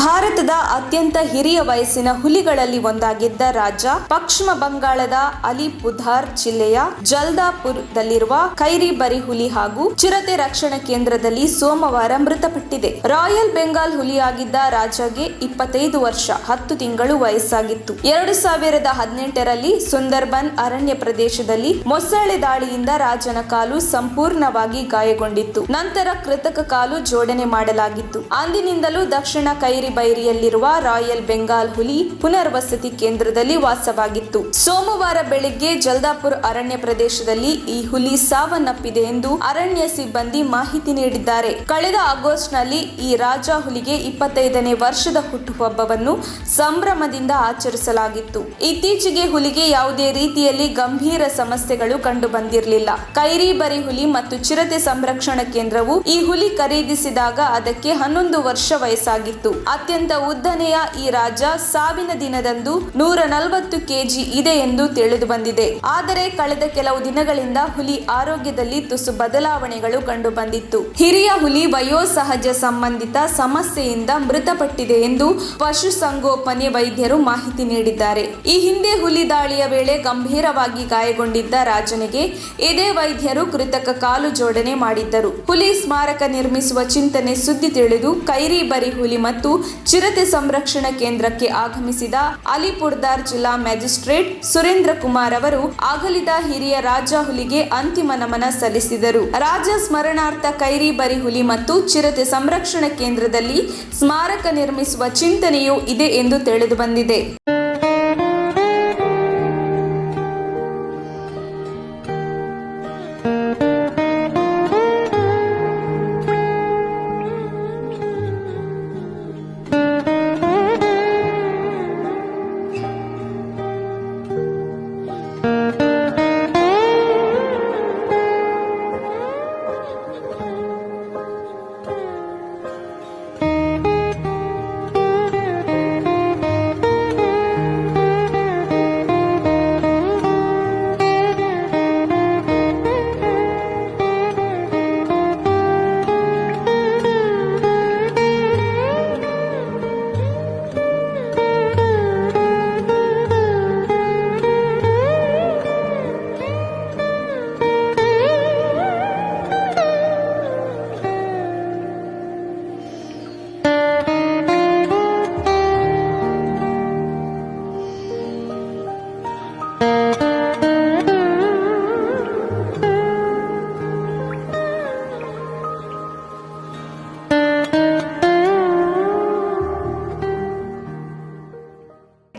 ಭಾರತದ ಅತ್ಯಂತ ಹಿರಿಯ ವಯಸ್ಸಿನ ಹುಲಿಗಳಲ್ಲಿ ಒಂದಾಗಿದ್ದ ರಾಜ ಪಶ್ಚಿಮ ಬಂಗಾಳದ ಅಲಿಪುರ್ದುವಾರ್ ಜಿಲ್ಲೆಯ ಜಲ್ದಾಪುರದಲ್ಲಿರುವ ಖೈರಿಬರಿ ಹುಲಿ ಹಾಗೂ ಚಿರತೆ ರಕ್ಷಣಾ ಕೇಂದ್ರದಲ್ಲಿ ಸೋಮವಾರ ಮೃತಪಟ್ಟಿದೆ. ರಾಯಲ್ ಬೆಂಗಾಲ್ ಹುಲಿಯಾಗಿದ್ದ ರಾಜಗೆ 25 ವರ್ಷ 10 ತಿಂಗಳು ವಯಸ್ಸಾಗಿತ್ತು. 2018ರಲ್ಲಿ ಸುಂದರ್ಬನ್ ಅರಣ್ಯ ಪ್ರದೇಶದಲ್ಲಿ ಮೊಸಳೆ ದಾಳಿಯಿಂದ ರಾಜನ ಕಾಲು ಸಂಪೂರ್ಣವಾಗಿ ಗಾಯಗೊಂಡಿತ್ತು. ನಂತರ ಕೃತಕ ಕಾಲು ಜೋಡಣೆ ಮಾಡಲಾಗಿತ್ತು. ಅಂದಿನಿಂದಲೂ ದಕ್ಷಿಣ ಖೈರಿಬರಿಯಲ್ಲಿರುವ ರಾಯಲ್ ಬೆಂಗಾಲ್ ಹುಲಿ ಪುನರ್ವಸತಿ ಕೇಂದ್ರದಲ್ಲಿ ವಾಸವಾಗಿತ್ತು. ಸೋಮವಾರ ಬೆಳಗ್ಗೆ ಜಲ್ದಾಪುರ್ ಅರಣ್ಯ ಪ್ರದೇಶದಲ್ಲಿ ಈ ಹುಲಿ ಸಾವನ್ನಪ್ಪಿದೆ ಎಂದು ಅರಣ್ಯ ಸಿಬ್ಬಂದಿ ಮಾಹಿತಿ ನೀಡಿದ್ದಾರೆ. ಕಳೆದ ಆಗಸ್ಟ್ನಲ್ಲಿ ಈ ರಾಜ ಹುಲಿಗೆ 25ನೇ ವರ್ಷದ ಹುಟ್ಟುಹಬ್ಬವನ್ನು ಸಂಭ್ರಮದಿಂದ ಆಚರಿಸಲಾಗಿತ್ತು. ಇತ್ತೀಚೆಗೆ ಹುಲಿಗೆ ಯಾವುದೇ ರೀತಿಯಲ್ಲಿ ಗಂಭೀರ ಸಮಸ್ಯೆಗಳು ಕಂಡು ಬಂದಿರಲಿಲ್ಲ. ಖೈರಿಬರಿ ಹುಲಿ ಮತ್ತು ಚಿರತೆ ಸಂರಕ್ಷಣಾ ಕೇಂದ್ರವು ಈ ಹುಲಿ ಖರೀದಿಸಿದಾಗ ಅದಕ್ಕೆ 11 ವರ್ಷ ವಯಸ್ಸಾಗಿತ್ತು. ಅತ್ಯಂತ ಉದ್ದನೆಯ ಈ ರಾಜ ಸಾವಿನ ದಿನದಂದು 140 ಕೆಜಿ ಇದೆ ಎಂದು ತಿಳಿದು ಬಂದಿದೆ. ಆದರೆ ಕಳೆದ ಕೆಲವು ದಿನಗಳಿಂದ ಹುಲಿ ಆರೋಗ್ಯದಲ್ಲಿ ತುಸು ಬದಲಾವಣೆಗಳು ಕಂಡು ಬಂದಿತ್ತು. ಹಿರಿಯ ಹುಲಿ ವಯೋಸಹಜ ಸಂಬಂಧಿತ ಸಮಸ್ಯೆಯಿಂದ ಮೃತಪಟ್ಟಿದೆ ಎಂದು ಪಶುಸಂಗೋಪನೆ ವೈದ್ಯರು ಮಾಹಿತಿ ನೀಡಿದ್ದಾರೆ. ಈ ಹಿಂದೆ ಹುಲಿ ದಾಳಿಯ ವೇಳೆ ಗಂಭೀರವಾಗಿ ಗಾಯಗೊಂಡಿದ್ದ ರಾಜನಿಗೆ ಇದೇ ವೈದ್ಯರು ಕೃತಕ ಕಾಲು ಜೋಡಣೆ ಮಾಡಿದ್ದರು. ಹುಲಿ ಸ್ಮಾರಕ ನಿರ್ಮಿಸುವ ಚಿಂತನೆ ಸುದ್ದಿ ತಿಳಿದು ಖೈರಿಬರಿ ಹುಲಿ ಮತ್ತು ಚಿರತೆ ಸಂರಕ್ಷಣಾ ಕೇಂದ್ರಕ್ಕೆ ಆಗಮಿಸಿದ ಅಲಿಪುರ್ದುವಾರ್ ಜಿಲ್ಲಾ ಮ್ಯಾಜಿಸ್ಟ್ರೇಟ್ ಸುರೇಂದ್ರ ಕುಮಾರ್ ಅವರು ಅಗಲಿದ ಹಿರಿಯ ರಾಜ ಹುಲಿಗೆ ಅಂತಿಮ ನಮನ ಸಲ್ಲಿಸಿದರು. ರಾಜ ಸ್ಮರಣಾರ್ಥ ಖೈರಿಬರಿ ಹುಲಿ ಮತ್ತು ಚಿರತೆ ಸಂರಕ್ಷಣಾ ಕೇಂದ್ರದಲ್ಲಿ ಸ್ಮಾರಕ ನಿರ್ಮಿಸುವ ಚಿಂತನೆಯೂ ಇದೆ ಎಂದು ತಿಳಿದು ಬಂದಿದೆ.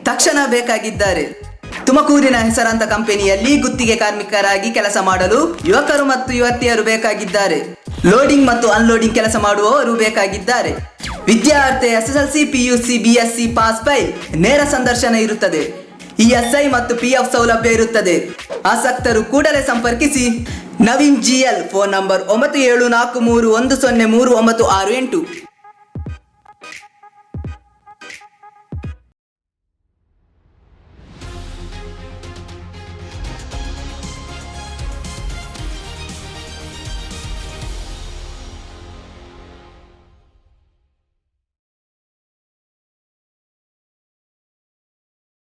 ತಕ್ಷಣ ಬೇಕಾಗಿದ್ದಾರೆ. ತುಮಕೂರಿನ ಹೆಸರಾಂತ ಕಂಪನಿಯಲ್ಲಿ ಗುತ್ತಿಗೆ ಕಾರ್ಮಿಕರಾಗಿ ಕೆಲಸ ಮಾಡಲು ಯುವಕರು ಮತ್ತು ಯುವತಿಯರು ಬೇಕಾಗಿದ್ದಾರೆ. ಲೋಡಿಂಗ್ ಮತ್ತು ಅನ್ಲೋಡಿಂಗ್ ಕೆಲಸ ಮಾಡುವವರು ಬೇಕಾಗಿದ್ದಾರೆ. ವಿದ್ಯಾರ್ಥಿ SSLC PUC BSc pass by ನೇರ ಸಂದರ್ಶನ ಇರುತ್ತದೆ. ESI ಮತ್ತು PF ಸೌಲಭ್ಯ ಇರುತ್ತದೆ. ಆಸಕ್ತರು ಕೂಡಲೇ ಸಂಪರ್ಕಿಸಿ. Naveen GL phone number 9743103968.